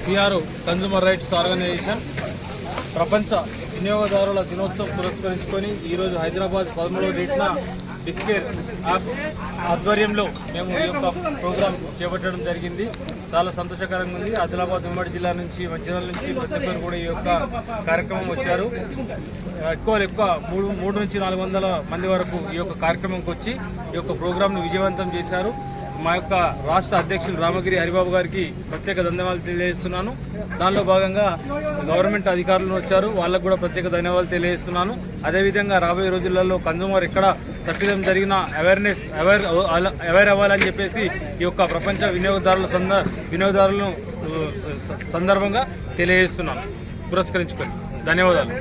CR consumer rights organisation ప్రపంచ వినియోగదారుల దినోత్సవం పురస్కరించుకొని ఈరోజు హైదరాబాద్ 13వ డేట్న డిస్కేర్ యాప్ ఆధ్వర్యంలో మేము ఈ యొక్క ప్రోగ్రాం చేపట్టడం జరిగింది. చాలా సంతోషకరంగా ఉంది. ఆదిలాబాద్ ఉమ్మడి జిల్లా నుంచి, మంచిర్యాల నుంచి ప్రతి ఒక్కరు కూడా ఈ యొక్క కార్యక్రమం వచ్చారు. ఎక్కువ 3 నుంచి 400 మంది వరకు ఈ యొక్క కార్యక్రమంకి వచ్చి ఈ యొక్క ప్రోగ్రాంను విజయవంతం చేశారు. మా యొక్క రాష్ట్ర అధ్యక్షులు రామగిరి హరిబాబు గారికి ప్రత్యేక ధన్యవాదాలు తెలియజేస్తున్నాను. దానిలో భాగంగా గవర్నమెంట్ అధికారులు వచ్చారు, వాళ్ళకు కూడా ప్రత్యేక ధన్యవాదాలు తెలియజేస్తున్నాను. అదేవిధంగా రాబోయే రోజులలో కన్జ్యూమర్ ఎక్కడ తప్పిదం జరిగిన అవేర్ అవ్వాలని చెప్పేసి ఈ యొక్క ప్రపంచ వినియోగదారులను సందర్భంగా తెలియజేస్తున్నాను. పురస్కరించుకొని ధన్యవాదాలు.